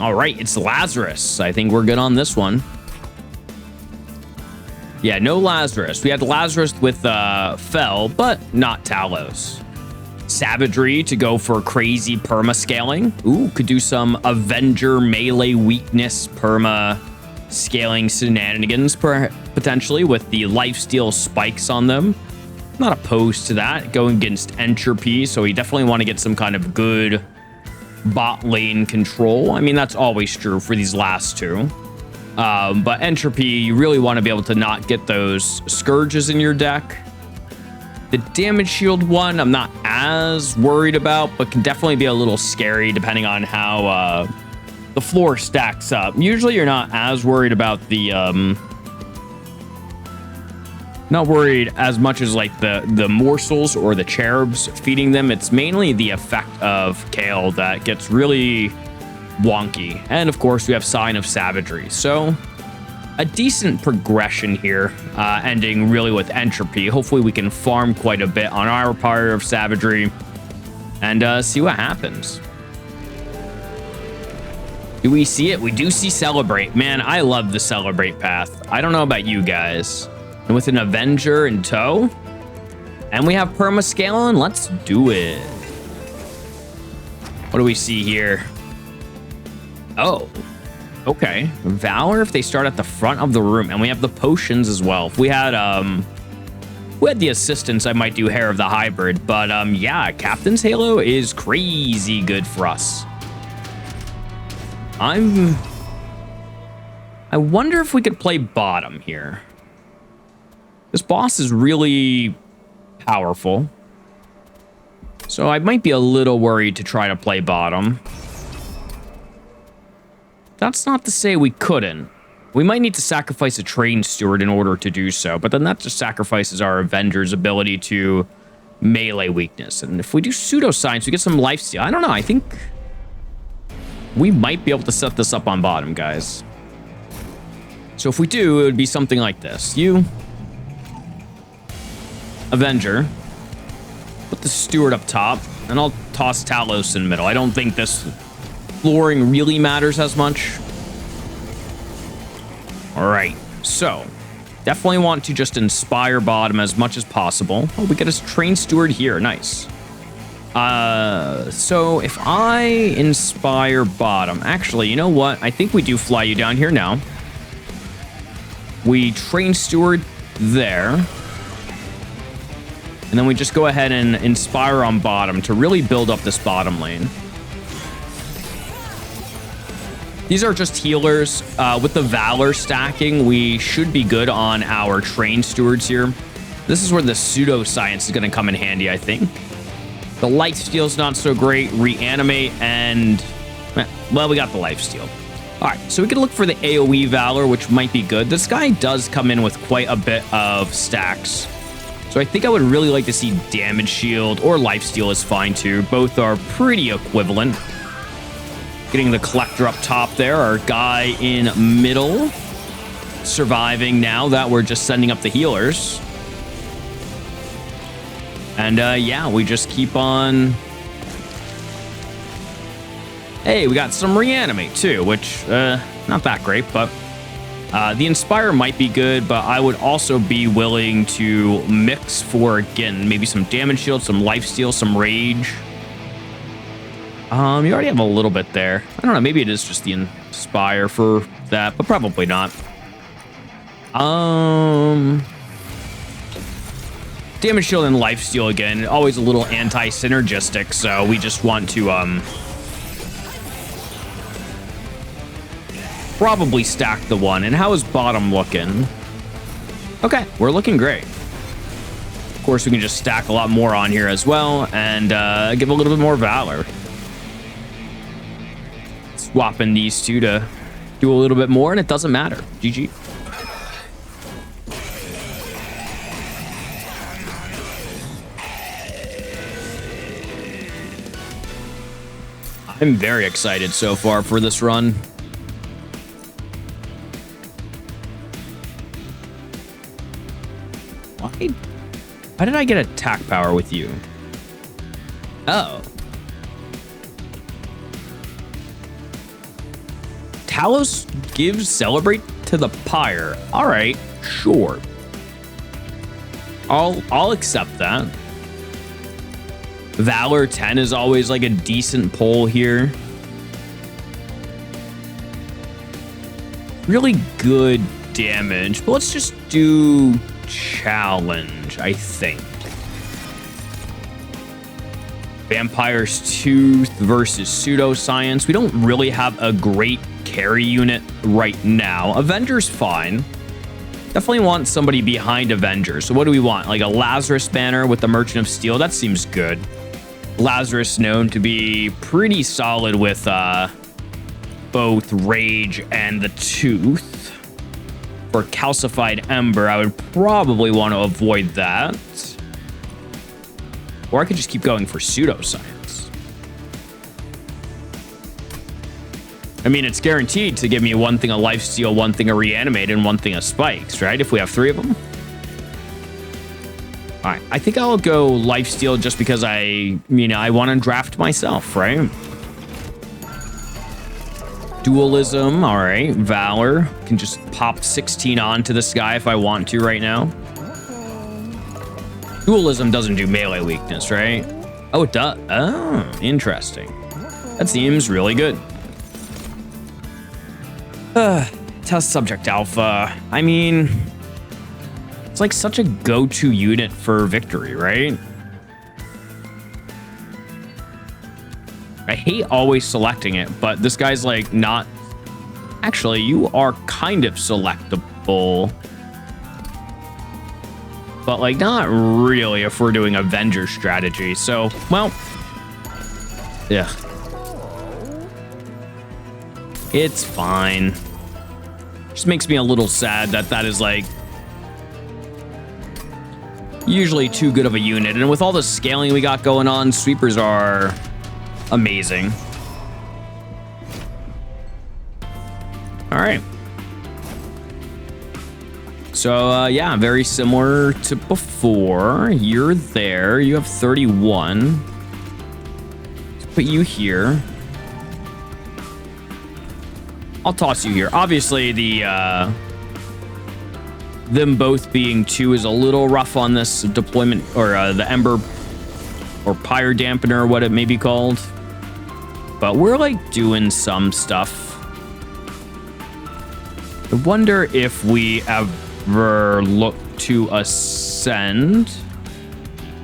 All right, it's Lazarus. I think we're good on this one. Yeah, no Lazarus. We had Lazarus with Fel, but not Talos. Savagery to go for crazy perma scaling. Ooh, could do some Avenger melee weakness perma scaling shenanigans potentially with the lifesteal spikes on them. Not opposed to that. Going against Entropy, so we definitely want to get some kind of good bot lane control. I mean, that's always true for these last two. But Entropy, you really want to be able to not get those Scourges in your deck. The damage shield one, I'm not as worried about, but can definitely be a little scary depending on how the floor stacks up. Usually you're not as worried about the... not worried as much as like the morsels or the cherubs feeding them. It's mainly the effect of Cael that gets really wonky. And of course we have Sign of Savagery. So a decent progression here, ending really with Entropy. Hopefully we can farm quite a bit on our part of Savagery and see what happens. Do we see it? We do see Celebrate. Man, I love the Celebrate path. I don't know about you guys. And with an Avenger in tow, and we have permascaling, let's do it. What do we see here? Oh, okay. Valor if they start at the front of the room, and we have the potions as well. If we had the assistance, I might do Hair of the Hybrid, but yeah, Captain's Halo is crazy good for us. I wonder if we could play bottom here. This boss is really powerful, so I might be a little worried to try to play bottom. That's not to say we couldn't. We might need to sacrifice a trained steward in order to do so, but then that just sacrifices our Avenger's ability to melee weakness. And if we do pseudoscience, we get some lifesteal. I don't know. I think we might be able to set this up on bottom, guys. So if we do, it would be something like this. You, Avenger, put the steward up top, and I'll toss Talos in the middle. I don't think this flooring really matters as much. All right, so definitely want to just inspire bottom as much as possible. Oh, we get a trained steward here. Nice. So if I inspire bottom, actually, you know what? I think we do fly you down here now. We train steward there. And then we just go ahead and inspire on bottom to really build up this bottom lane. These are just healers. With the Valor stacking, we should be good on our trained stewards here. This is where the pseudoscience is going to come in handy, I think. The lifesteal's not so great. Reanimate and... well, we got the lifesteal. All right, so we can look for the AoE Valor, which might be good. This guy does come in with quite a bit of stacks. So I think I would really like to see damage shield, or lifesteal is fine too. Both are pretty equivalent. Getting the collector up top there, our guy in middle. Surviving now that we're just sending up the healers. And yeah, we just keep on. Hey, we got some reanimate too, which not that great, but the inspire might be good, but I would also be willing to mix for, again, maybe some damage shield, some lifesteal, some rage. You already have a little bit there. I don't know, maybe it is just the inspire for that, but probably not. Damage shield and lifesteal again, always a little anti-synergistic, so we just want to probably stack the one. And how is bottom looking? Okay, we're looking great. Of course, we can just stack a lot more on here as well and give a little bit more valor. Swapping these two to do a little bit more, and it doesn't matter. GG. I'm very excited so far for this run. Why did I get attack power with you? Oh. Talos gives Celebrate to the Pyre. All right, sure. I'll accept that. Valor 10 is always like a decent pull here. Really good damage, but let's just do challenge, I think. Vampire's Tooth versus Pseudoscience. We don't really have a great carry unit right now. Avenger's fine. Definitely want somebody behind Avenger. So what do we want? Like a Lazarus banner with the Merchant of Steel? That seems good. Lazarus known to be pretty solid with both Rage and the Tooth. For Calcified Ember, I would probably want to avoid that. Or I could just keep going for Pseudoscience. I mean, it's guaranteed to give me one thing of Lifesteal, one thing of Reanimate, and one thing of Spikes, right? If we have 3 of them. All right, I think I'll go Lifesteal just because I want to draft myself, right? Dualism, all right. Valor, can just pop 16 onto this guy if I want to right now. Dualism doesn't do melee weakness, right? Oh, it does. Oh, interesting. That seems really good. Test Subject Alpha. I mean, it's like such a go-to unit for victory, right? I hate always selecting it, but this guy's like not... Actually, you are kind of selectable. But like not really if we're doing Avenger strategy. So, well... Yeah. It's fine. Just makes me a little sad that that is like... usually too good of a unit. And with all the scaling we got going on, sweepers are... amazing. All right. So, yeah, very similar to before. You're there. You have 31. Let's put you here. I'll toss you here. Obviously, the them both being 2 is a little rough on this deployment, or the Ember or Pyre Dampener, what it may be called. But we're like doing some stuff. I wonder if we ever look to ascend.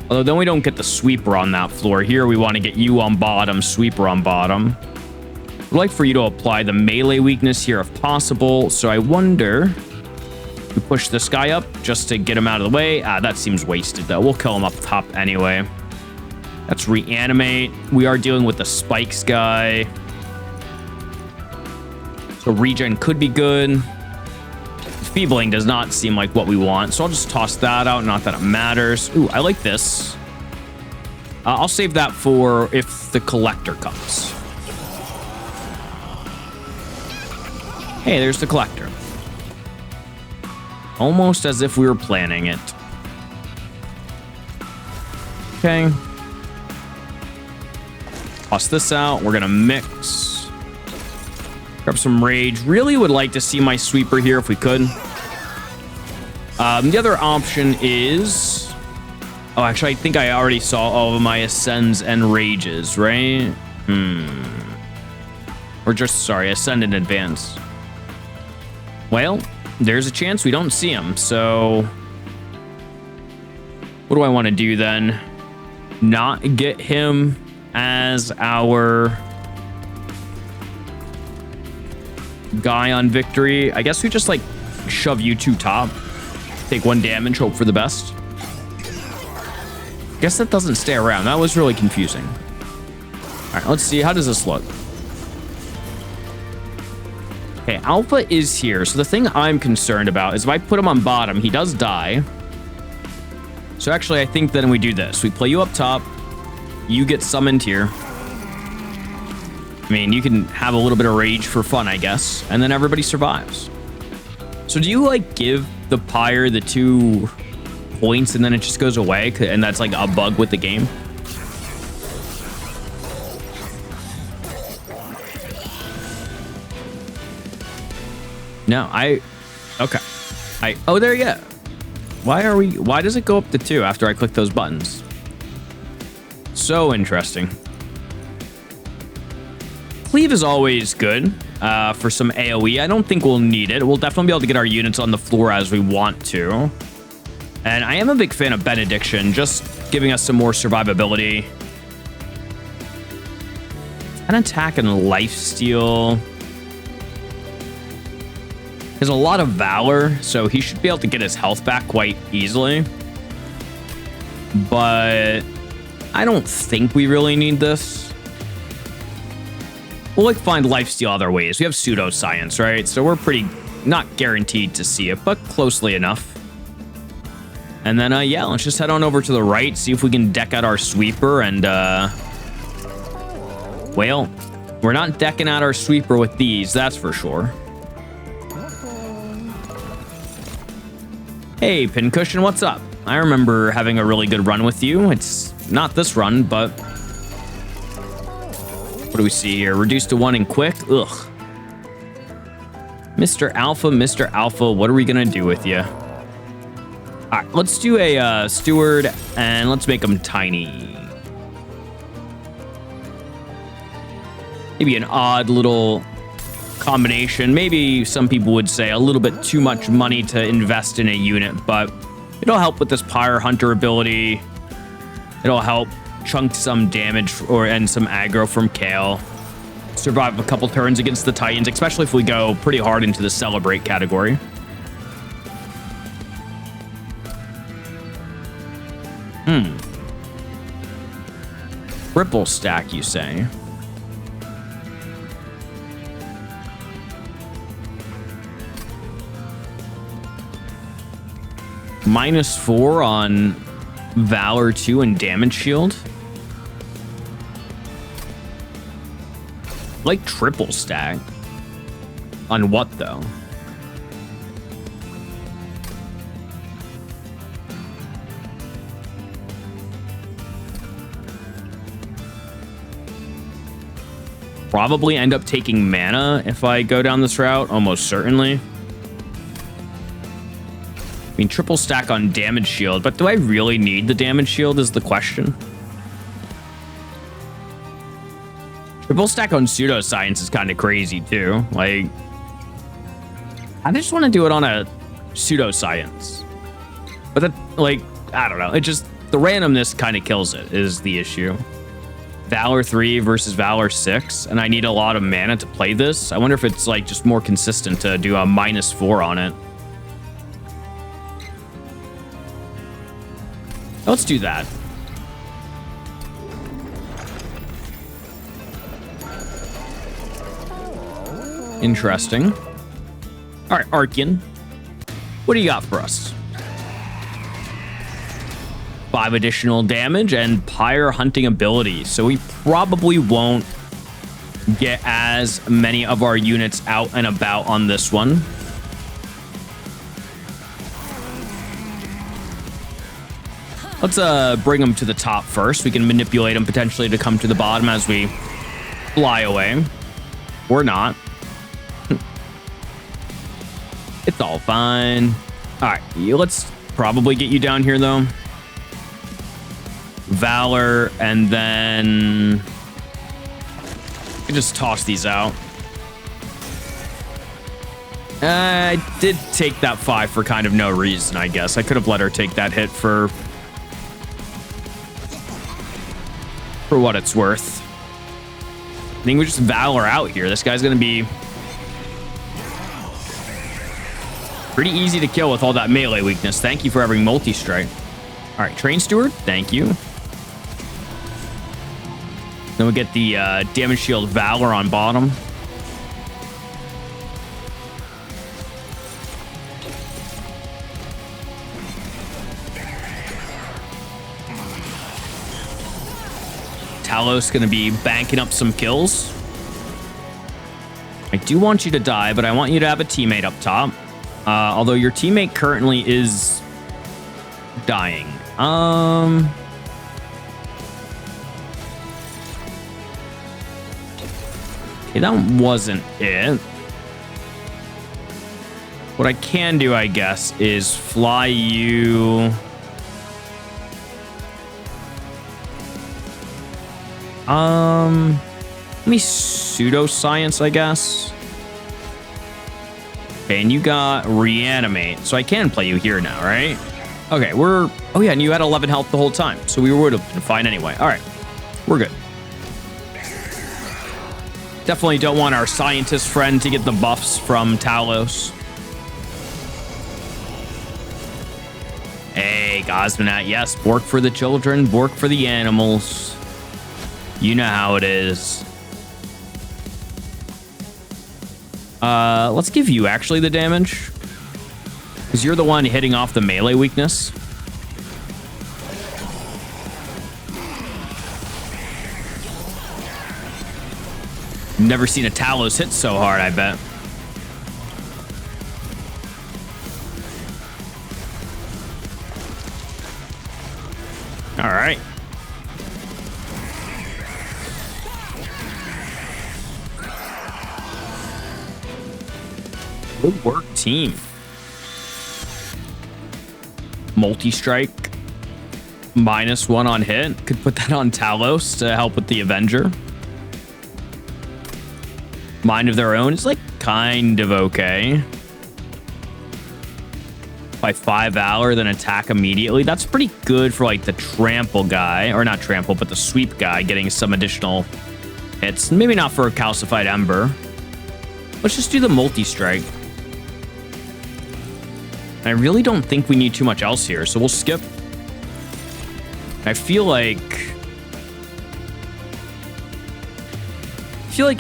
Although then we don't get the sweeper on that floor. Here we want to get you on bottom, sweeper on bottom. I'd like for you to apply the melee weakness here if possible. So I wonder if we push this guy up just to get him out of the way. That seems wasted though. We'll kill him up top anyway. That's Reanimate. We are dealing with the Spikes guy. So regen could be good. Feebling does not seem like what we want, so I'll just toss that out. Not that it matters. Ooh, I like this. I'll save that for if the Collector comes. Hey, there's the Collector. Almost as if we were planning it. Okay. Toss this out. We're gonna mix. Grab some rage. Really would like to see my sweeper here if we could. The other option is... Oh, actually, I think I already saw all of my ascends and rages, right? Or just, sorry, ascend in advance. Well, there's a chance we don't see him, so... What do I want to do then? Not get him as our guy on victory. I guess we just like shove you 2 top, take 1 damage, hope for the best. Guess that doesn't stay around. That was really confusing. All right, let's see. How does this look? Okay, Alpha is here. So the thing I'm concerned about is if I put him on bottom, he does die. So actually, I think then we do this. We play you up top. You get summoned here. I mean, you can have a little bit of rage for fun, I guess. And then everybody survives. So do you, like, give the Pyre the 2 points and then it just goes away? And that's, like, a bug with the game? No, okay. Oh, there you go. Why does it go up to 2 after I click those buttons? So interesting. Cleave is always good for some AoE. I don't think we'll need it. We'll definitely be able to get our units on the floor as we want to. And I am a big fan of Benediction, just giving us some more survivability. An attack and lifesteal. He has a lot of Valor, so he should be able to get his health back quite easily. But I don't think we really need this. We'll like find lifesteal other ways. We have pseudoscience, right? So we're pretty not guaranteed to see it, but closely enough. And then, yeah, let's just head on over to the right, see if we can deck out our sweeper. And, well, we're not decking out our sweeper with these, that's for sure. Hey, Pincushion, what's up? I remember having a really good run with you. It's not this run, but... What do we see here? Reduced to 1 and quick? Ugh. Mr. Alpha, what are we gonna do with you? All right, let's do a steward, and let's make him tiny. Maybe an odd little combination. Maybe some people would say a little bit too much money to invest in a unit, but it'll help with this Pyre Hunter ability. It'll help chunk some damage and some aggro from Cael. Survive a couple turns against the Titans, especially if we go pretty hard into the Celebrate category. Triple stack, you say? -4 on Valor 2 and damage shield. Like triple stack. On what though? Probably end up taking mana if I go down this route, almost certainly. I mean, triple stack on damage shield, but do I really need the damage shield is the question. Triple stack on pseudoscience is kind of crazy too. Like, I just want to do it on a pseudoscience. But that, like, I don't know. It just, the randomness kind of kills it is the issue. Valor 3 versus Valor 6, and I need a lot of mana to play this. I wonder if it's like just more consistent to do a -4 on it. Let's do that. Interesting. All right, Archean. What do you got for us? 5 additional damage and Pyre Hunting ability. So we probably won't get as many of our units out and about on this one. Let's bring them to the top first. We can manipulate them potentially to come to the bottom as we fly away. Or not. It's all fine. All right, let's probably get you down here though. Valor, and then I just toss these out. I did take that 5 for kind of no reason, I guess. I could have let her take that hit for what it's worth. I think we just Valor out here. This guy's gonna be pretty easy to kill with all that melee weakness. Thank you for having multi-strike. All right, Train Steward, thank you. Then we get the damage shield Valor on bottom. Talos gonna be banking up some kills. I do want you to die, but I want you to have a teammate up top. Although your teammate currently is dying. Okay, that wasn't it. What I can do, I guess, is fly you... Let me pseudoscience, I guess. Okay, and you got reanimate, so I can play you here now, right? Okay, we're... Oh yeah, and you had 11 health the whole time, so we would have been fine anyway. All right, we're good. Definitely don't want our scientist friend to get the buffs from Talos. Hey, Gosmonat, yes, Bork for the children, Bork for the animals. You know how it is. Let's give you actually the damage, because you're the one hitting off the melee weakness. Never seen a Talos hit so hard, I bet. All right. Good work, team. Multi-strike. -1 on hit. Could put that on Talos to help with the Avenger. Mind of their own is like kind of okay. By 5 Valor, then attack immediately. That's pretty good for like the trample guy, or not trample, but the sweep guy getting some additional hits. Maybe not for a calcified ember. Let's just do the multi-strike. I really don't think we need too much else here, so we'll skip. I feel like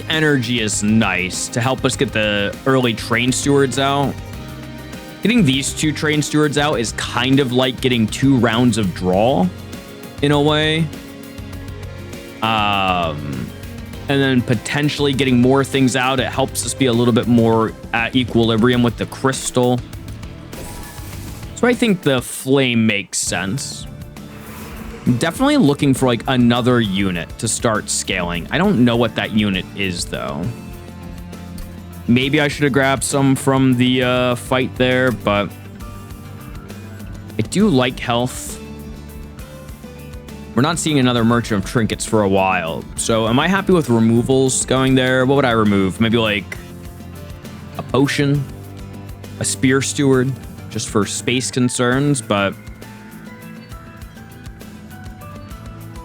energy is nice to help us get the early train stewards out. Getting these 2 train stewards out is kind of like getting 2 rounds of draw in a way. And then potentially getting more things out. It helps us be a little bit more at equilibrium with the crystal. So I think the flame makes sense. I'm definitely looking for like another unit to start scaling. I don't know what that unit is though. Maybe I should have grabbed some from the fight there, but I do like health. We're not seeing another Merchant of Trinkets for a while. So am I happy with removals going there? What would I remove? Maybe like a potion, a spear steward, just for space concerns, but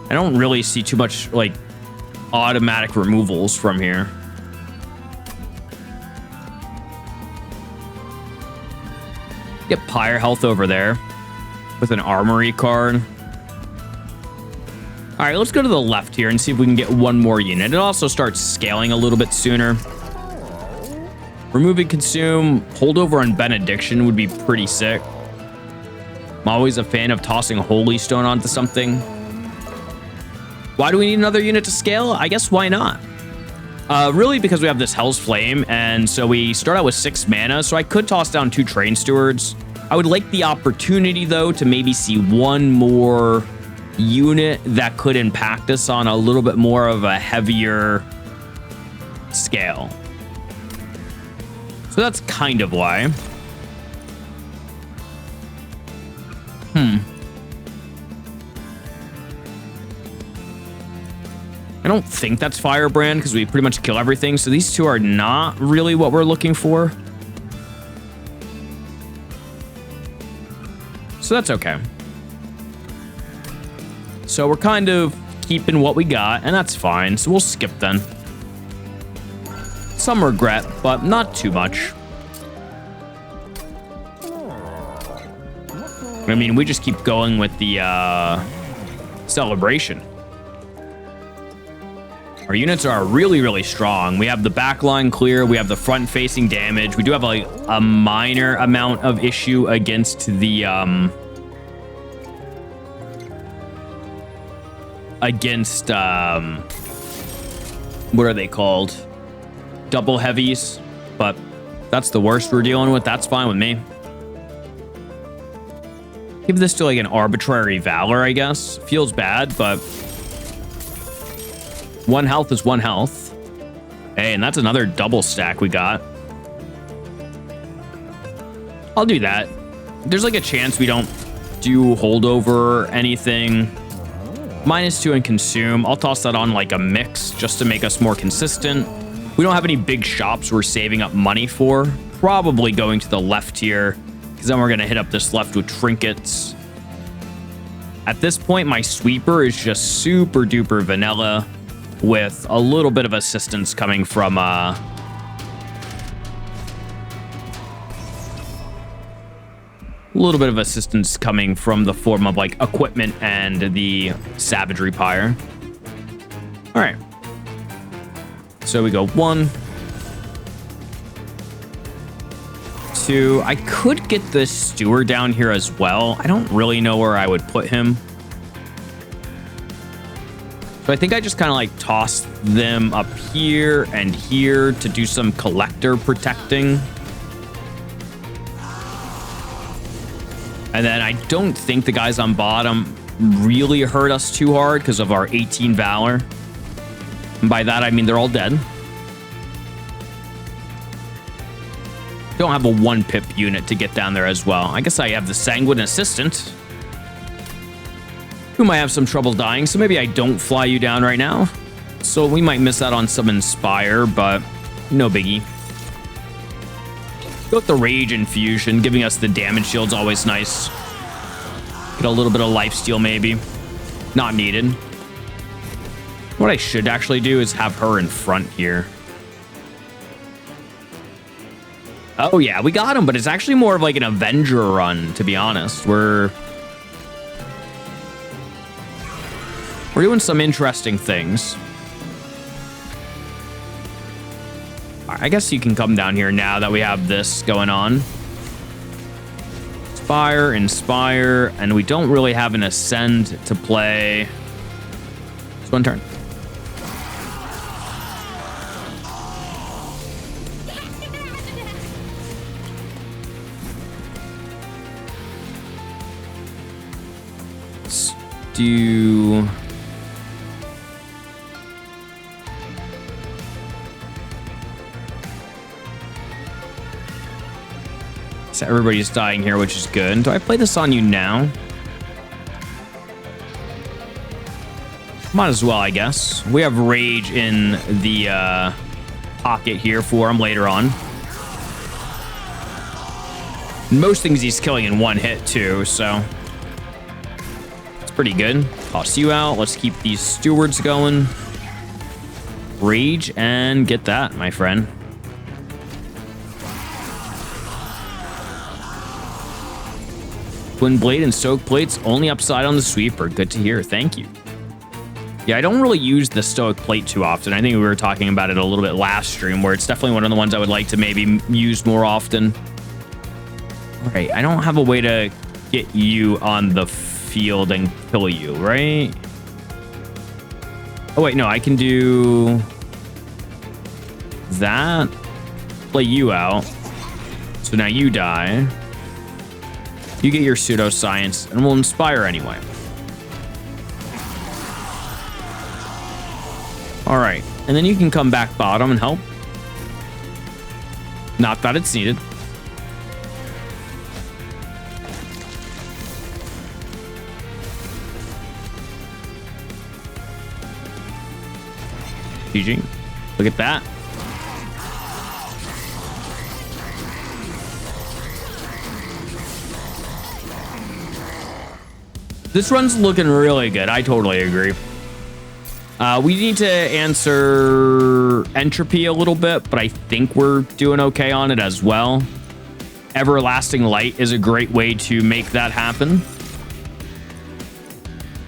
I don't really see too much like automatic removals from here. Get Pyre health over there with an armory card. All right, let's go to the left here and see if we can get one more unit. It also starts scaling a little bit sooner. Removing consume, holdover on benediction would be pretty sick. I'm always a fan of tossing Holy Stone onto something. Why do we need another unit to scale? I guess why not? Really because we have this Hell's Flame, and so we start out with 6 mana, so I could toss down 2 Train Stewards. I would like the opportunity, though, to maybe see one more unit that could impact us on a little bit more of a heavier scale. So that's kind of why. I don't think that's Firebrand because we pretty much kill everything. So these 2 are not really what we're looking for. So that's okay. So we're kind of keeping what we got, and that's fine. So we'll skip then. Some regret, but not too much. I mean, we just keep going with the celebration. Our units are really, really strong. We have the back line clear. We have the front-facing damage. We do have like a minor amount of issue against the what are they called? Double heavies, but that's the worst we're dealing with. That's fine with me. Give this to like an arbitrary valor, I guess. Feels bad, but 1 health is 1 health. Hey, and that's another double stack we got. I'll do that. There's like a chance we don't do holdover or anything. -2 in consume. I'll toss that on like a mix just to make us more consistent. We don't have any big shops we're saving up money for. Probably going to the left here, because then we're going to hit up this left with trinkets. At this point, my sweeper is just super duper vanilla with a little bit of assistance coming from the form of like equipment and the savagery pyre. All right. So we go 1, 2. I could get the steward down here as well. I don't really know where I would put him. So I think I just kind of like toss them up here and here to do some collector protecting. And then I don't think the guys on bottom really hurt us too hard because of our 18 Valor. And by that, I mean they're all dead. Don't have a 1-pip unit to get down there as well. I guess I have the Sanguine Assistant, who might have some trouble dying, so maybe I don't fly you down right now. So we might miss out on some Inspire, but no biggie. Go with the Rage Infusion, giving us the damage shield's always nice. Get a little bit of lifesteal maybe. Not needed. What I should actually do is have her in front here. Oh yeah, we got him, but it's actually more of like an Avenger run, to be honest. We're doing some interesting things. I guess you can come down here now that we have this going on. Inspire, and we don't really have an Ascend to play. It's 1 turn. Let's do... So everybody's dying here, which is good. Do I play this on you now? Might as well, I guess. We have Rage in the pocket here for him later on. Most things he's killing in 1 hit, too, so... it's pretty good. Toss you out. Let's keep these stewards going. Rage and get that, my friend. Twin Blade and Stoic Plates, only upside on the sweeper. Good to hear. Thank you. Yeah, I don't really use the Stoic Plate too often. I think we were talking about it a little bit last stream, where it's definitely one of the ones I would like to maybe use more often. All right, I don't have a way to get you on the field and kill you, right? Oh, wait, no, I can do that. Play you out. So now you die. You get your pseudoscience, and we'll inspire anyway. All right, and then you can come back bottom and help. Not that it's needed. GG. Look at that. This run's looking really good. I totally agree. We need to answer Entropy a little bit, but I think we're doing okay on it as well. Everlasting Light is a great way to make that happen.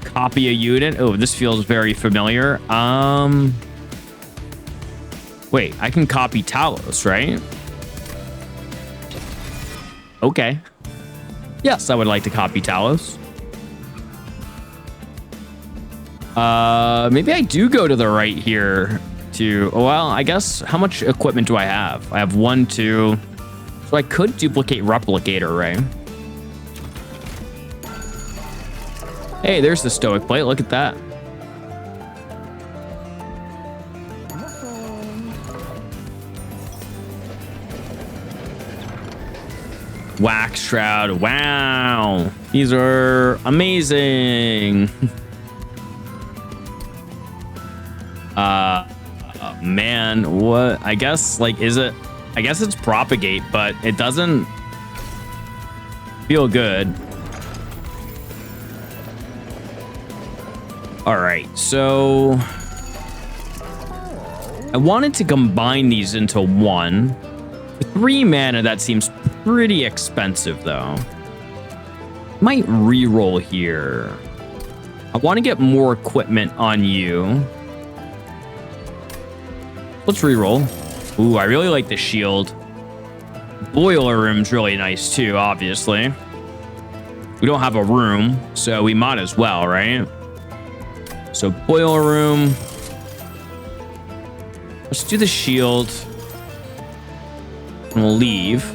Copy a unit. Oh, this feels very familiar. Wait, I can copy Talos, right? Okay. Yes, I would like to copy Talos. Maybe I do go to the right here to... well, I guess... how much equipment do I have? I have 1, 2... so I could duplicate Replicator, right? Hey, there's the Stoic Plate. Look at that. Wax Shroud. Wow. These are amazing. Man, what? I guess, like, is it? I guess it's Propagate, but it doesn't feel good. All right, so I wanted to combine these into one. For 3 mana, that seems pretty expensive, though. Might reroll here. I want to get more equipment on you. Let's reroll. Ooh, I really like the shield. Boiler room's really nice too, obviously. We don't have a room, so we might as well, right? So boiler room. Let's do the shield. And we'll leave.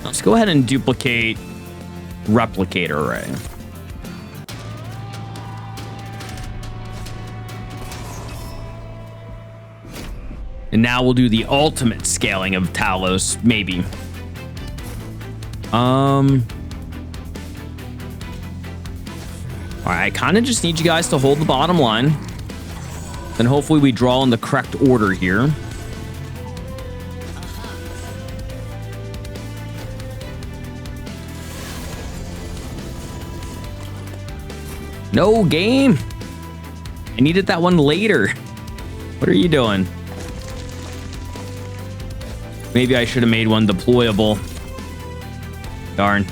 Let's go ahead and duplicate replicator array. And now we'll do the ultimate scaling of Talos, maybe. All right, I kind of just need you guys to hold the bottom line. Then hopefully we draw in the correct order here. No, game. I needed that one later. What are you doing? Maybe I should have made one deployable. Darn.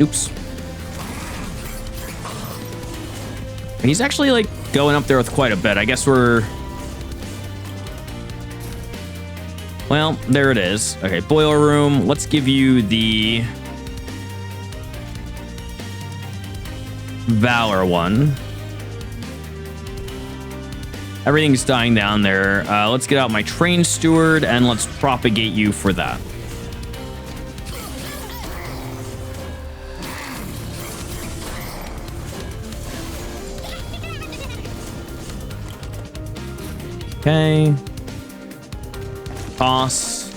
Oops. And he's actually, like, going up there with quite a bit. I guess we're... Well, there it is. Okay, boiler room. Let's give you the Valor one. Everything's dying down there. Let's get out my train steward and let's propagate you for that. Okay. Toss.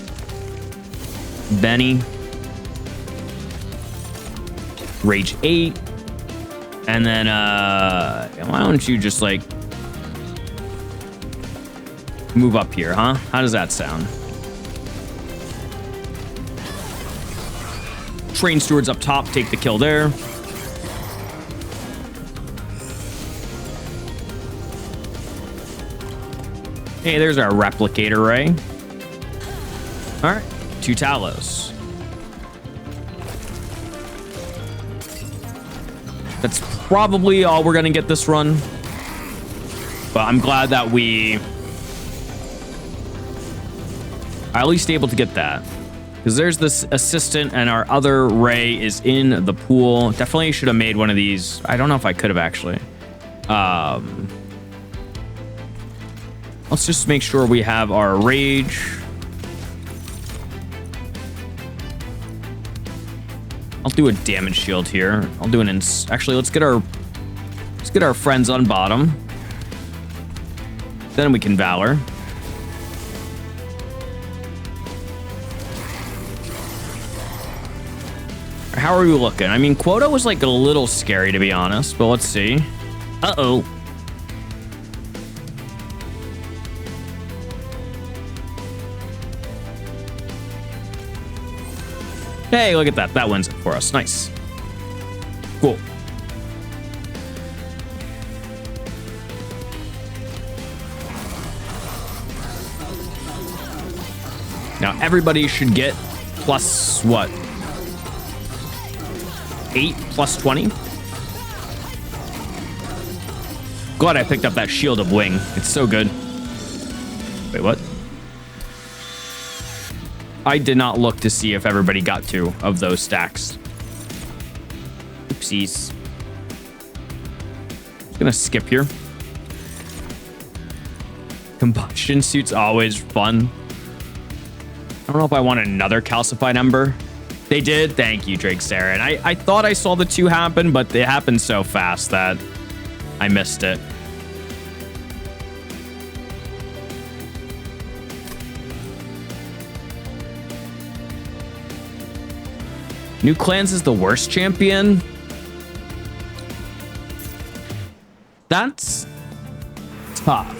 Benny. Rage 8. And then, why don't you just, like, move up here, huh? How does that sound? Train stewards up top, take the kill there. Hey, there's our replicator array. All right, 2 Talos. That's probably all we're gonna get this run. But I'm glad that we are at least able to get that. Because there's this assistant and our other Ray is in the pool. Definitely should have made one of these. I don't know if I could have actually. Let's just make sure we have our rage. I'll do a damage shield here. I'll do an actually let's get our friends on bottom. Then we can Valor. How are we looking? I mean, quota was like a little scary to be honest, but let's see. Uh-oh. Hey, look at that. That wins it for us. Nice. Cool. Now, everybody should get plus what? 8 plus 20? Glad I picked up that Shield of Wing. It's so good. Wait, what? I did not look to see if everybody got 2 of those stacks. Oopsies. Just gonna skip here. Combustion suit's always fun. I don't know if I want another calcified ember. They did. Thank you, Drake Sarah. And I thought I saw the 2 happen, but they happened so fast that I missed it. New clans is the worst champion. That's tough.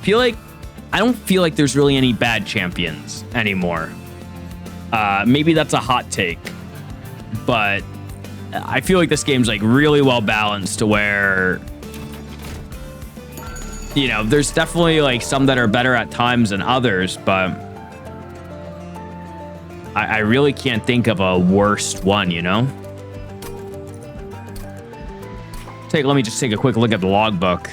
I don't feel like there's really any bad champions anymore. Maybe that's a hot take, but I feel like this game's like really well balanced to where, you know, there's definitely like some that are better at times than others, but I really can't think of a worst one, you know? Let me just take a quick look at the logbook.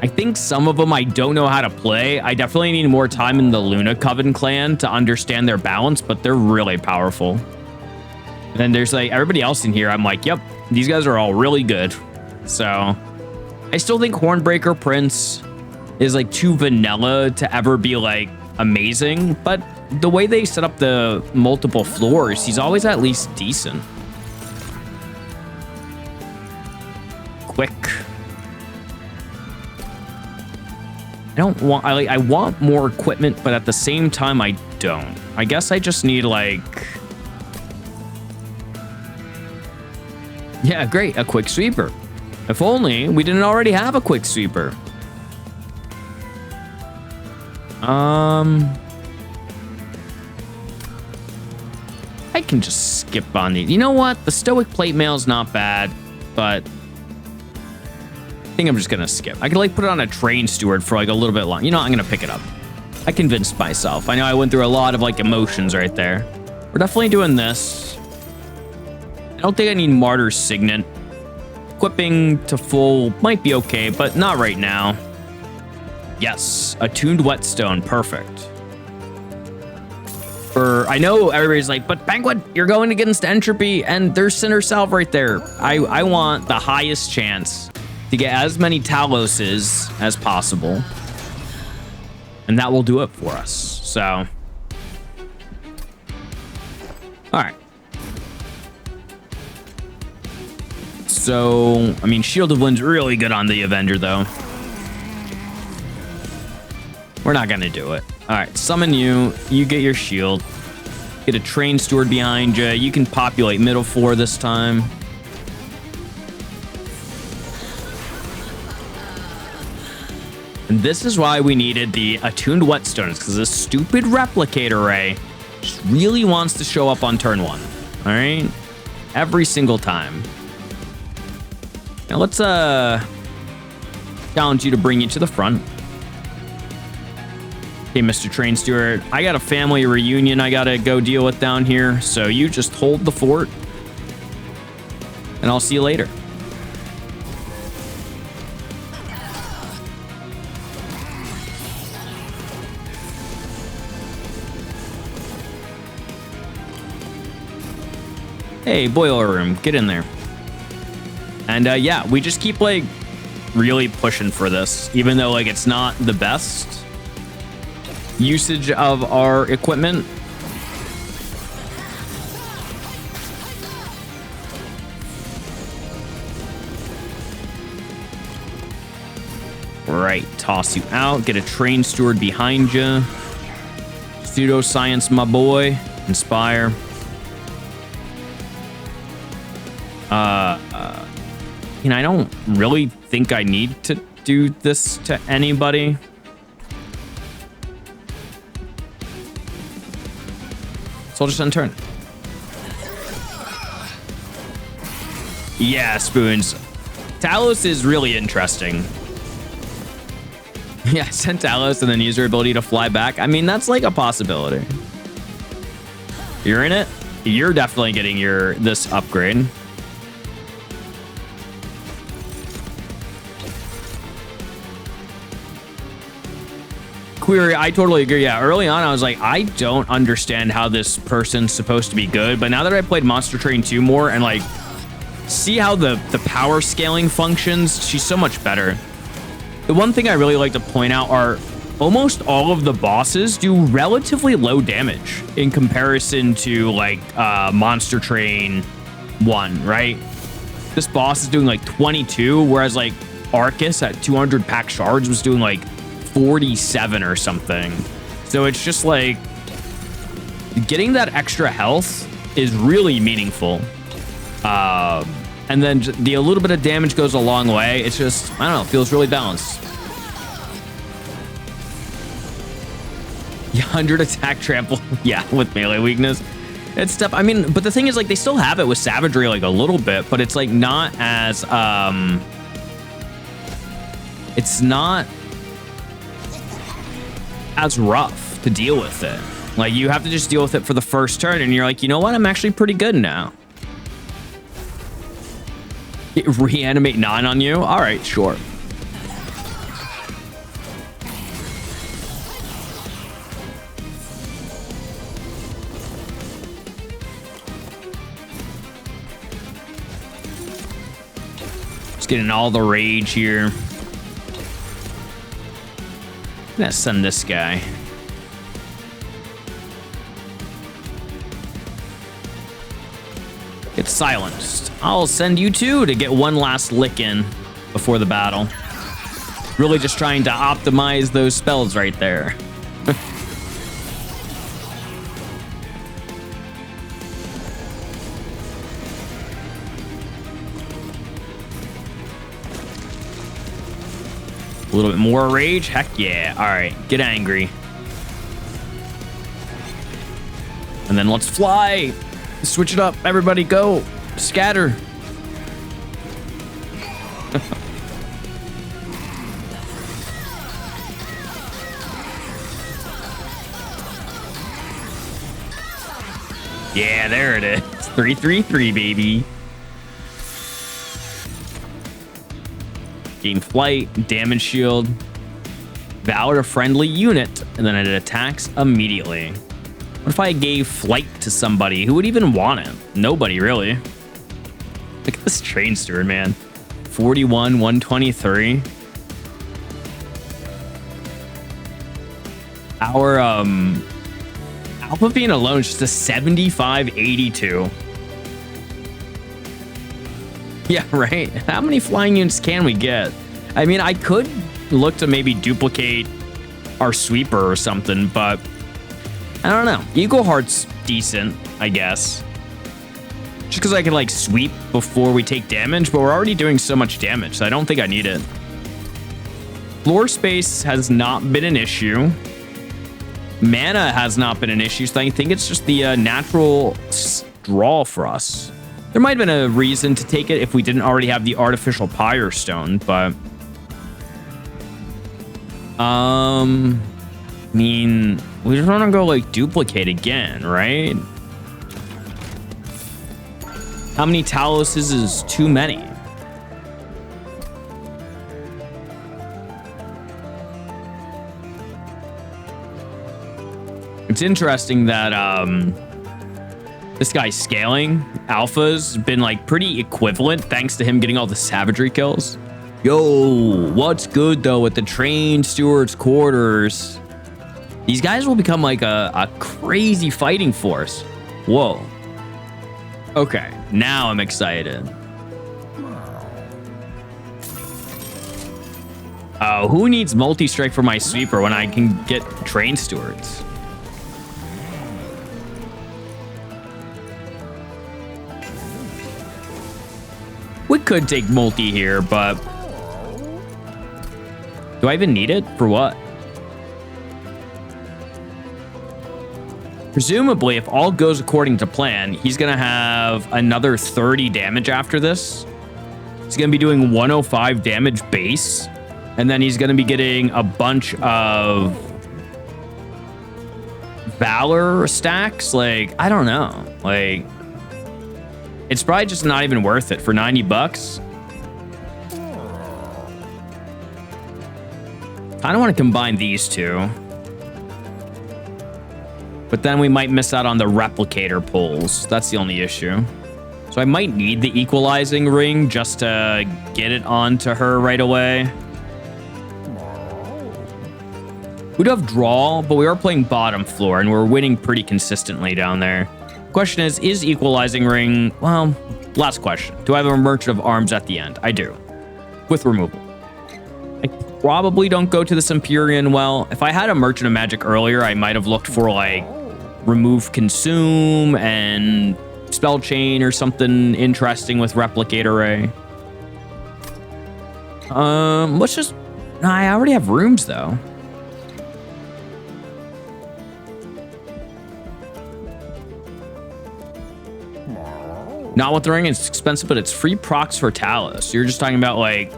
I think some of them I don't know how to play. I definitely need more time in the Luna Coven clan to understand their balance, but they're really powerful. And then there's like everybody else in here. I'm like, yep, these guys are all really good. So I still think Hornbreaker Prince is like too vanilla to ever be like amazing, but the way they set up the multiple floors, he's always at least decent. Quick. I want more equipment, but at the same time I don't. I guess I just need like, yeah, great, a quick sweeper. If only we didn't already have a quick sweeper. I can just skip on these. You know what? The Stoic Plate Mail's not bad, but I think I'm just gonna skip. I could like put it on a train steward for like a little bit long. You know, I'm gonna pick it up. I convinced myself. I know I went through a lot of like emotions right there. We're definitely doing this. I don't think I need Martyr's Signet. Equipping to full might be okay, but not right now. Yes, attuned whetstone, perfect. I know everybody's like, but Banquet, you're going against entropy, and there's Sinner Salve right there. I want the highest chance to get as many Taloses as possible, and that will do it for us. So, all right. So, I mean, Shield of Wind's really good on the Avenger, though. We're not gonna do it. All right, summon you. You get your shield. Get a train steward behind you. You can populate middle floor this time. And this is why we needed the attuned whetstones, because this stupid replicator ray just really wants to show up on turn 1. All right, every single time. Now let's challenge you to bring you to the front. Okay, Mr. Train Steward, I got a family reunion I gotta go deal with down here, so you just hold the fort, and I'll see you later. Hey, boiler room, get in there. And yeah, we just keep like really pushing for this, even though like it's not the best usage of our equipment. Right, toss you out, get a train steward behind you. Pseudoscience, my boy. Inspire. I don't really think I need to do this to anybody. So I'll just end turn. Yeah, Spoons. Talos is really interesting. Yeah, send Talos and then use your ability to fly back. I mean, that's like a possibility. You're in it? You're definitely getting this upgrade. Query, I totally agree. Yeah, early on, I was like, I don't understand how this person's supposed to be good. But now that I played Monster Train 2 more and like see how the power scaling functions, she's so much better. The one thing I really like to point out are almost all of the bosses do relatively low damage in comparison to like Monster Train 1, right? This boss is doing like 22, whereas like Arcus at 200 pack shards was doing like 47 or something. So it's just like getting that extra health is really meaningful. And then a little bit of damage goes a long way. It's just, I don't know, feels really balanced. 100 attack trample. Yeah, with melee weakness. It's tough. I mean, but the thing is, like, they still have it with savagery, like, a little bit, but it's, like, not as, it's not as rough to deal with it. Like, you have to just deal with it for the first turn, and you're like, you know what? I'm actually pretty good now. Reanimate 9 on you? All right, sure. Just getting all the rage here. I'm gonna send this guy. Get silenced. I'll send you two to get one last lick in before the battle. Really just trying to optimize those spells right there. A little bit more rage? Heck yeah. All right, get angry. And then let's fly. Switch it up. Everybody go. Scatter. Yeah, there it is. 333, baby. Gain flight, damage shield, valor a friendly unit, and then it attacks immediately. What if I gave flight to somebody? Who would even want it? Nobody, really. Look at this train steward, man. 41, 123. Our Alpha Fiend alone is just a 7582. Yeah, right. How many flying units can we get? I mean, I could look to maybe duplicate our sweeper or something, but I don't know. Eagle Heart's decent, I guess. Just because I can, like, sweep before we take damage, but we're already doing so much damage, so I don't think I need it. Floor space has not been an issue. Mana has not been an issue, so I think it's just the natural draw for us. There might have been a reason to take it if we didn't already have the artificial pyre stone, but I mean, we just want to go like duplicate again, right? How many Taloses is too many? It's interesting that this guy's scaling alpha's been like pretty equivalent thanks to him getting all the savagery kills. Yo, what's good though with the trained steward's quarters? These guys will become like a crazy fighting force. Whoa. Okay, now I'm excited. Oh, who needs multi-strike for my sweeper when I can get trained stewards? We could take multi here, but do I even need it? For what? Presumably, if all goes according to plan, he's going to have another 30 damage after this. He's going to be doing 105 damage base, and then he's going to be getting a bunch of Valor stacks. Like, I don't know. Like, it's probably just not even worth it for 90 bucks. I don't want to combine these two. But then we might miss out on the replicator pulls. That's the only issue. So I might need the equalizing ring just to get it onto her right away. We do have draw, but we are playing bottom floor, and we're winning pretty consistently down there. Question is equalizing ring? Well, last question. Do I have a Merchant of Arms at the end? I do. With removal. I probably don't go to this Empyrean well. If I had a Merchant of Magic earlier, I might have looked for like remove consume and spell chain or something interesting with replicate array. Let's just... Nah, I already have rooms though. Not with the ring, it's expensive, but it's free procs for Talos. So you're just talking about like,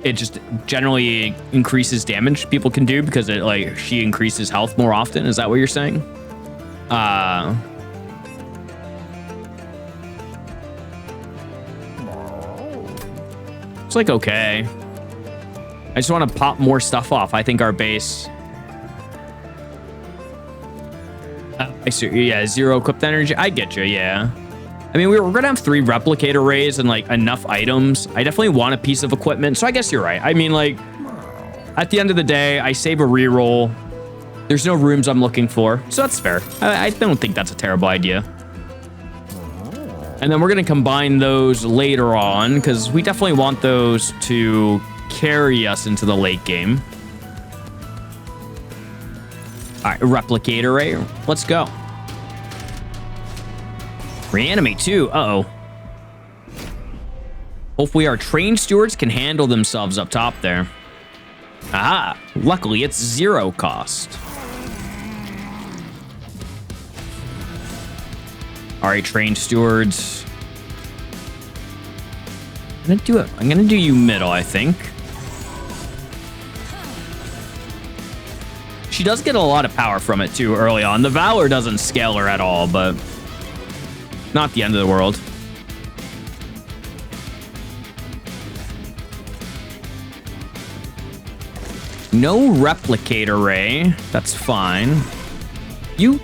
it just generally increases damage people can do because it like she increases health more often. Is that what you're saying? It's like okay. I just want to pop more stuff off. I think our base. I see. Yeah, 0 equipped energy. I get you. Yeah. I mean, we're gonna have 3 replicate arrays and like enough items. I definitely want a piece of equipment. So I guess you're right. I mean, like at the end of the day, I save a reroll. There's no rooms I'm looking for, so that's fair. I don't think that's a terrible idea. And then we're gonna combine those later on because we definitely want those to carry us into the late game. All right, replicate array. Let's go. Reanimate too. Uh-oh. Hopefully our trained stewards can handle themselves up top there. Aha. Luckily, it's 0 cost. All right, trained stewards. I'm gonna do you middle, I think. She does get a lot of power from it too early on. The Valor doesn't scale her at all, but not the end of the world. No replicate array. That's fine. You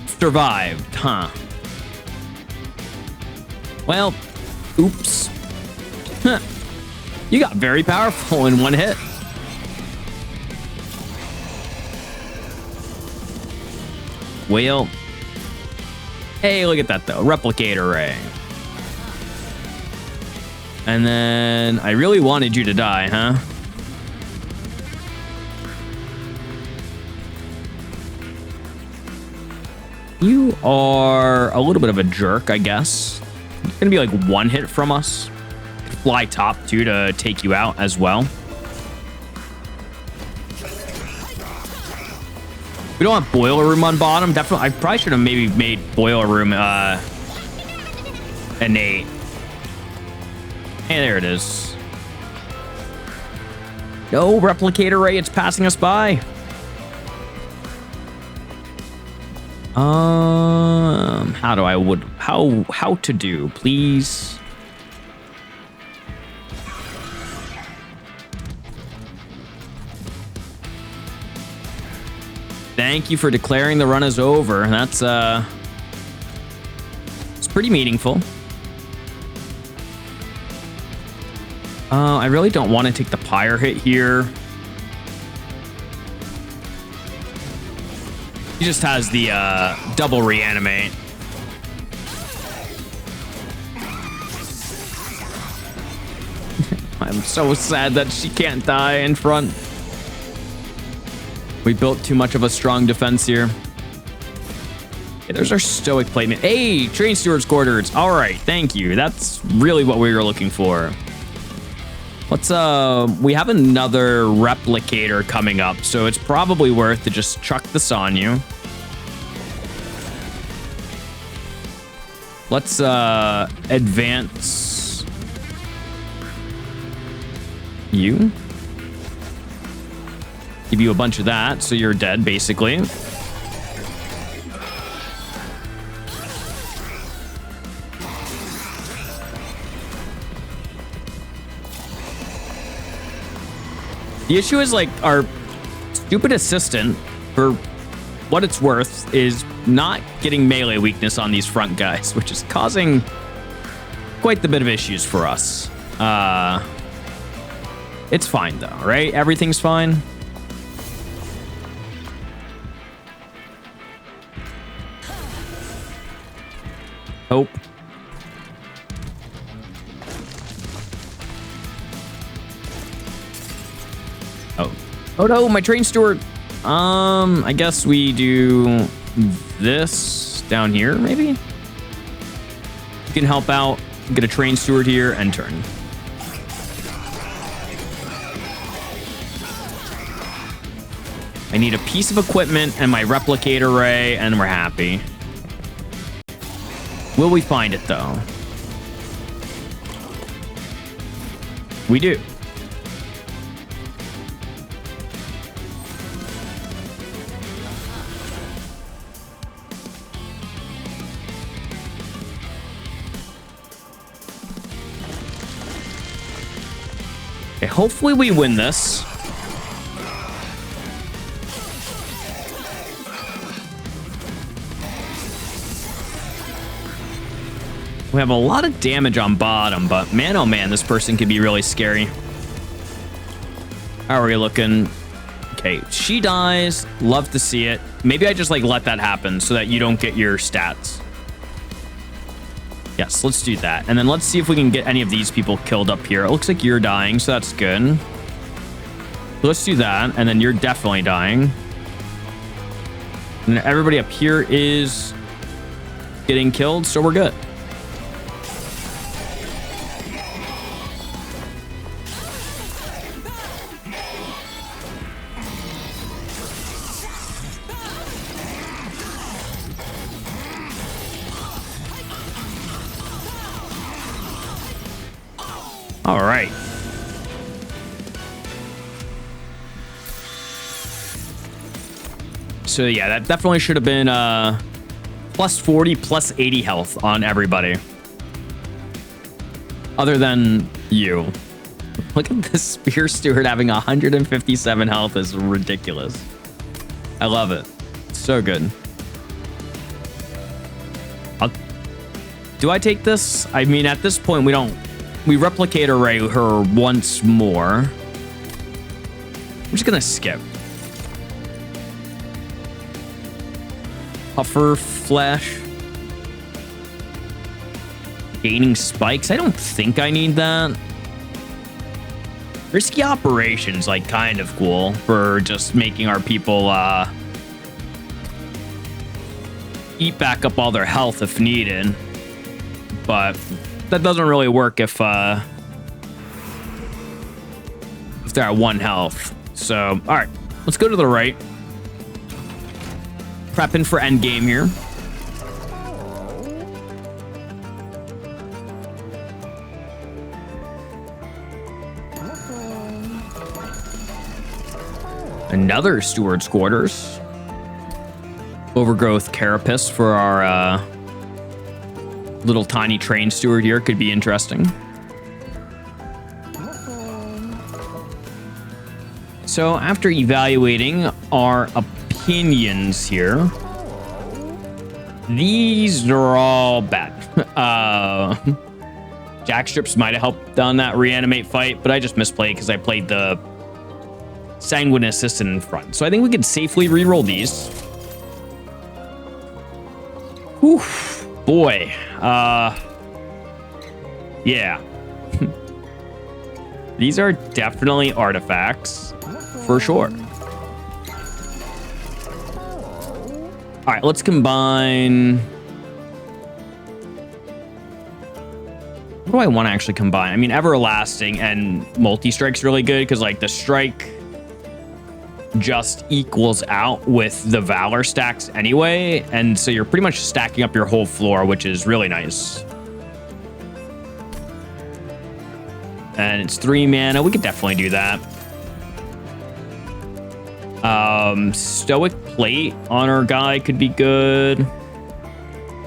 survived, huh? Well, oops. You got very powerful in one hit. Well, hey, look at that though. Replicate array. And then I really wanted you to die, huh? You are a little bit of a jerk, I guess. It's gonna be like 1 hit from us. Fly top too to take you out as well. We don't have boiler room on bottom. Definitely, I probably should have maybe made boiler room innate. Hey, there it is. No replicate array. It's passing us by. How to do, please. Thank you for declaring the run is over. That's it's pretty meaningful. I really don't want to take the pyre hit here. He just has the double reanimate. I'm so sad that she can't die in front. We built too much of a strong defense here. Okay, there's our stoic plate. Hey, train steward's quarters. All right, thank you. That's really what we were looking for. Let's we have another replicator coming up, so it's probably worth to just chuck this on you. Let's advance you. Give you a bunch of that, so you're dead, basically. The issue is, like, our stupid assistant, for what it's worth, is not getting melee weakness on these front guys, which is causing quite the bit of issues for us. It's fine, though, right? Everything's fine. Hope. Oh no, my train steward. I guess we do this down here, maybe? You can help out, get a train steward here, and turn. I need a piece of equipment and my replicator ray, and we're happy. Will we find it, though? We do. Okay, hopefully we win this. We have a lot of damage on bottom, but man, oh man, this person could be really scary. How are we looking? Okay, she dies. Love to see it. Maybe I just like let that happen so that you don't get your stats. Yes, let's do that. And then let's see if we can get any of these people killed up here. It looks like you're dying, so that's good. Let's do that, and then you're definitely dying. And everybody up here is getting killed, so we're good. All right. So yeah, that definitely should have been plus 40, plus 80 health on everybody. Other than you. Look at this spear steward having 157 health is ridiculous. I love it. So good. Do I take this? I mean, at this point, we replicate array her once more. I'm just gonna skip. Puffer flash. Gaining spikes. I don't think I need that. Risky operations, like, kind of cool for just making our people eat back up all their health if needed. But that doesn't really work if they're at 1 health. So, all right, let's go to the right. Prepping for endgame here. Another steward's quarters. Overgrowth carapace for our little tiny train steward here could be interesting. So after evaluating our opinions here, these are all bad. Jackstrips might have helped on that reanimate fight, but I just misplayed because I played the Sanguine Assistant in front. So I think we could safely reroll these. Whew, boy. Yeah. These are definitely artifacts, for sure. All right, let's combine. What do I want to actually combine? I mean, Everlasting and Multi-Strike's really good because, like, the Strike just equals out with the Valor stacks anyway. And so you're pretty much stacking up your whole floor, which is really nice. And it's 3 mana. We could definitely do that. Stoic Plate on our guy could be good.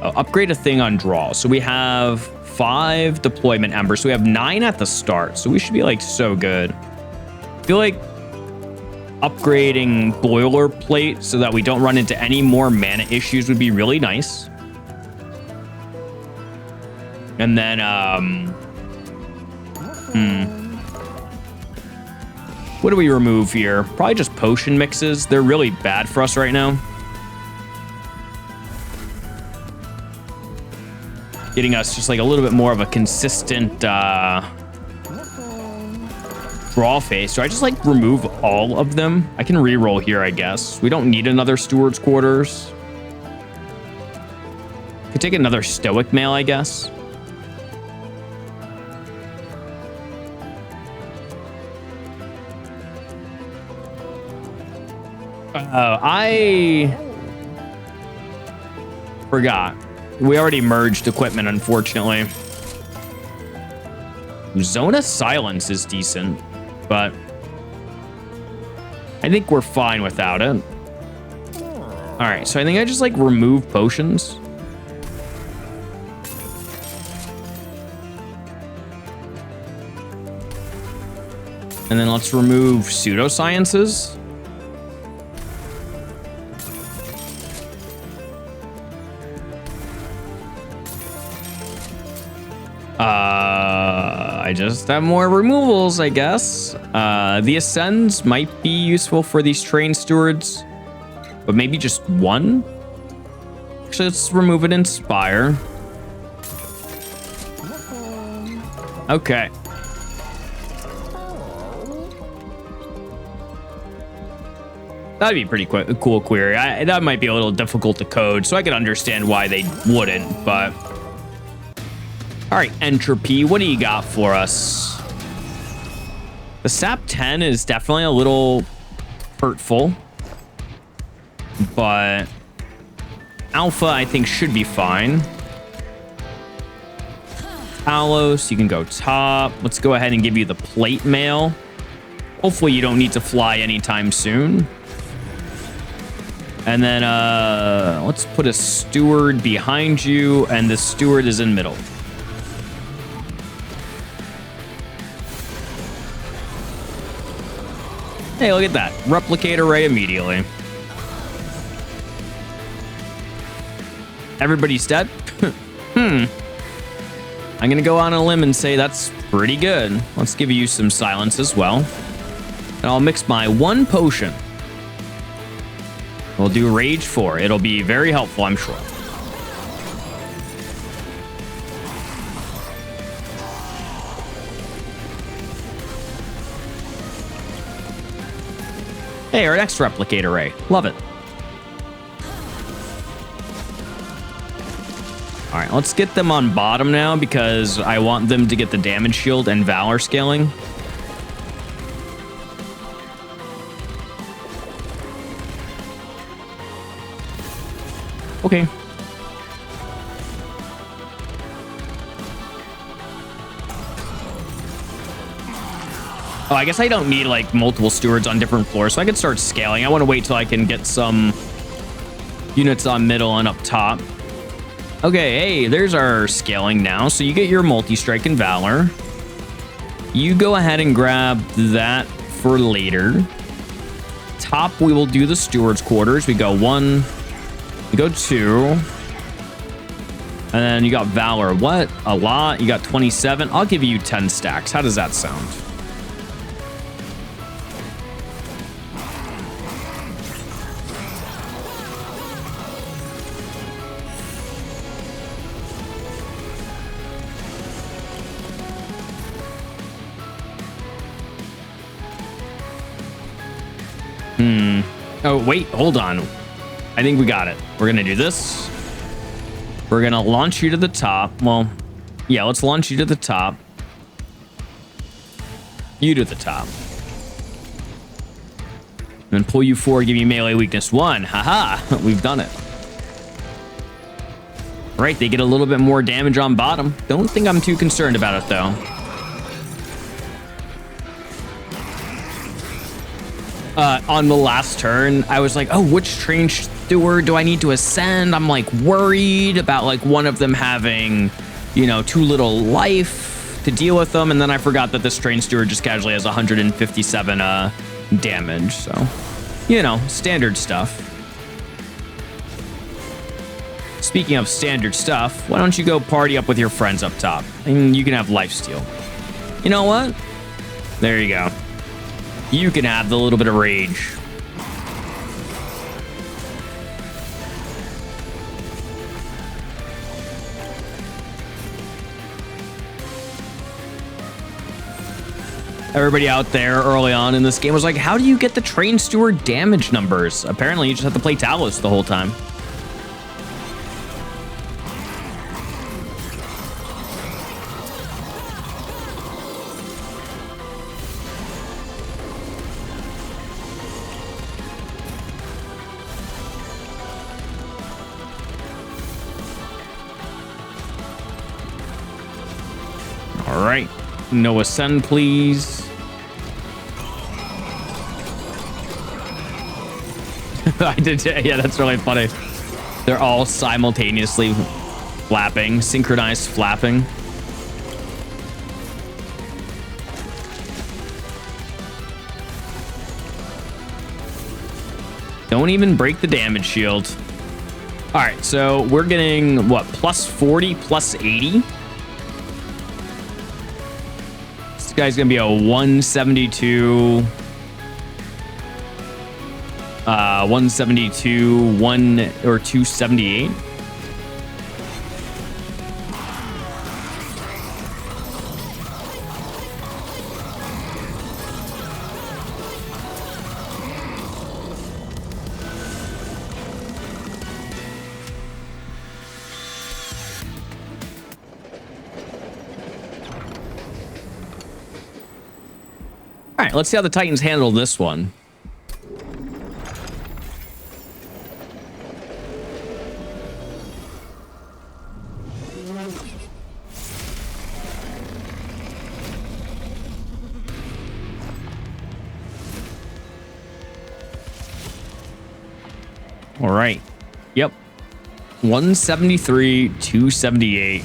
Upgrade a thing on draw. So we have 5 deployment embers. So we have 9 at the start. So we should be like so good. I feel like upgrading Boilerplate so that we don't run into any more mana issues would be really nice. And then, what do we remove here? Probably just potion mixes. They're really bad for us right now. Getting us just like a little bit more of a consistent Raw face. Do I just like remove all of them? I can re-roll here, I guess. We don't need another steward's quarters. Could take another stoic mail, I guess. I forgot. We already merged equipment, unfortunately. Zone of Silence is decent, but I think we're fine without it. All right, so I think I just like remove potions. And then let's remove pseudosciences. I just have more removals, I guess. The Ascends might be useful for these trained stewards, but maybe just one? Actually, let's remove an Inspire. Okay. That'd be pretty cool query. That might be a little difficult to code, so I could understand why they wouldn't, but... All right, Entropy, what do you got for us? The SAP 10 is definitely a little hurtful, but Alpha, I think, should be fine. Talos, you can go top. Let's go ahead and give you the plate mail. Hopefully you don't need to fly anytime soon. And then let's put a steward behind you, and the steward is in middle. Hey, look at that. Replicate array immediately. Everybody's dead? I'm going to go on a limb and say that's pretty good. Let's give you some silence as well. And I'll mix my one potion. We'll do Rage 4. It'll be very helpful, I'm sure. Hey, our next replicate array. Love it. All right, let's get them on bottom now because I want them to get the damage shield and valor scaling. Okay. Oh, I guess I don't need like multiple stewards on different floors, so I can start scaling. I want to wait till I can get some units on middle and up top. Okay, hey, there's our scaling now. So you get your multi-strike and valor. You go ahead and grab that for later. Top, we will do the steward's quarters. We go 1, we go 2. And then you got valor. What? A lot. You got 27. I'll give you 10 stacks. How does that sound? Oh, wait, hold on. I think we got it. We're going to do this. We're going to launch you to the top. Well, yeah, let's launch you to the top. You to the top. And then pull you forward, give you melee weakness 1. Haha, we've done it. All right, they get a little bit more damage on bottom. Don't think I'm too concerned about it, though. On the last turn, I was like, oh, which trained steward do I need to ascend? I'm like worried about like one of them having, you know, too little life to deal with them. And then I forgot that this trained steward just casually has 157 damage. So, you know, standard stuff. Speaking of standard stuff, why don't you go party up with your friends up top? And you can have lifesteal. You know what? There you go. You can have the little bit of rage. Everybody out there early on in this game was like, how do you get the train steward damage numbers? Apparently, you just have to play Talos the whole time. All right. No ascend, please. I did, yeah, that's really funny. They're all simultaneously flapping, synchronized flapping. Don't even break the damage shield. All right, so we're getting what, plus 40, plus 80. This guy's gonna be a 172. 172, 278. All right, let's see how the Titans handle this one. All right. Yep. 173, 278.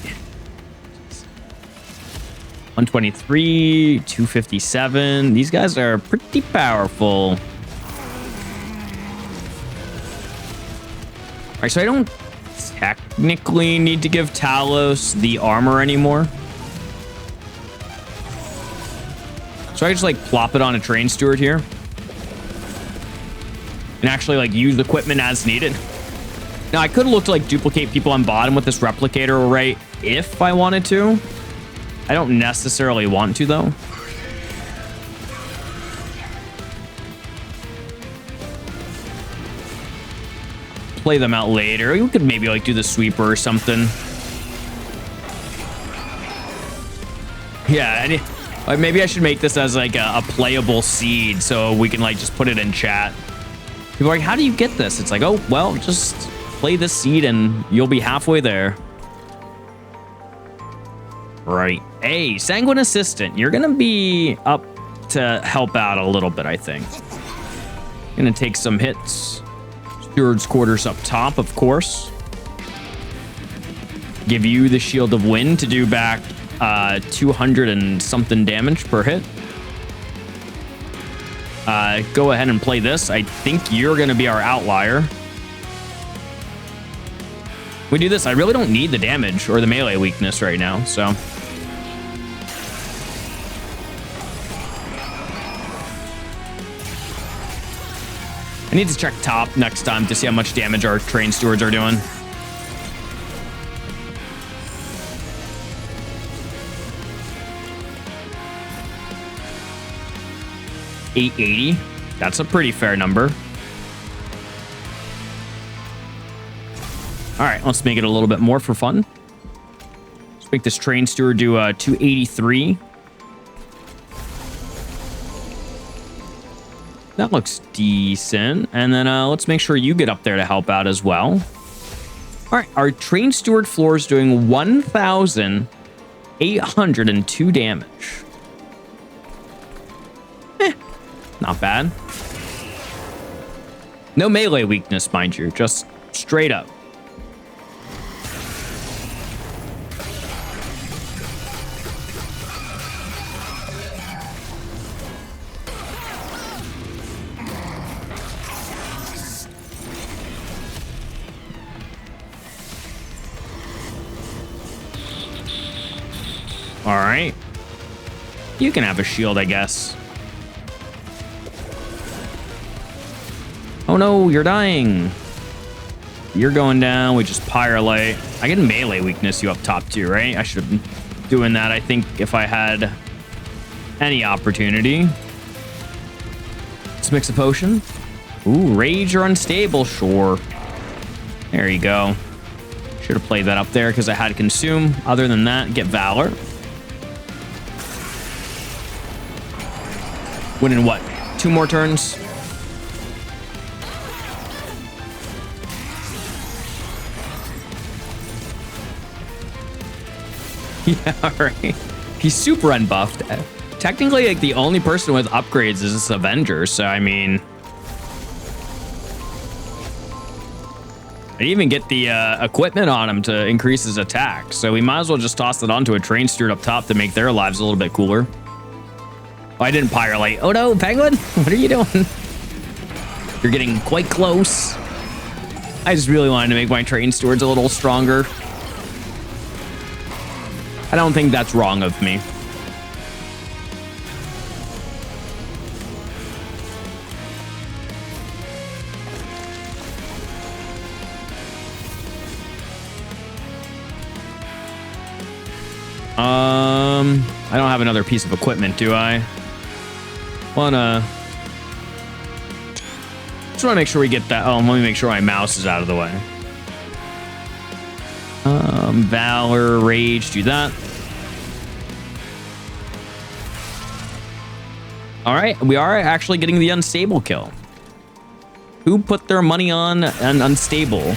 123, 257. These guys are pretty powerful. All right, so I don't technically need to give Talos the armor anymore. So I just like plop it on a train steward here. And actually like use the equipment as needed. Now I could look to like duplicate people on bottom with this replicator array if I wanted to. I don't necessarily want to though. Play them out later. You could maybe like do the sweeper or something. Yeah, maybe I should make this as like a playable seed so we can like just put it in chat. People are like, how do you get this? It's like, oh, well, just play this seed and you'll be halfway there. Right. Hey, Sanguine Assistant, you're going to be up to help out a little bit, I think. Going to take some hits. Steward's Quarters up top, of course. Give you the Shield of Wind to do back 200 and something damage per hit. Go ahead and play this. I think you're going to be our outlier. We do this. I really don't need the damage or the melee weakness right now, so. I need to check top next time to see how much damage our train stewards are doing. $880. That's a pretty fair number. All right, let's make it a little bit more for fun. Let's make this train steward do 283. That looks decent. And then let's make sure you get up there to help out as well. All right, our train steward floor is doing 1,802 damage. Not bad. No melee weakness, mind you, just straight up. All right. You can have a shield, I guess. Oh no, you're dying. You're going down. We just Pyrolite. I can melee weakness you up top too, right? I should have been doing that, I think, if I had Any opportunity. Let's mix a potion. Ooh, rage or unstable, sure. There you go. Should have played that up there because I had consume. Other than that, get valor. Win in what? 2 more turns? Yeah, right. He's super unbuffed. Technically, like, the only person with upgrades is this Avenger, so I mean... I didn't even get the equipment on him to increase his attack, so we might as well just toss it onto a train steward up top to make their lives a little bit cooler. Oh, I didn't Pyrolite. Oh no, Penguin! What are you doing? You're getting quite close. I just really wanted to make my train stewards a little stronger. I don't think that's wrong of me. I don't have another piece of equipment, do I? Just want to make sure we get that. Oh, let me make sure my mouse is out of the way. Valor, rage, do that. All right, we are actually getting the unstable kill. Who put their money on an unstable?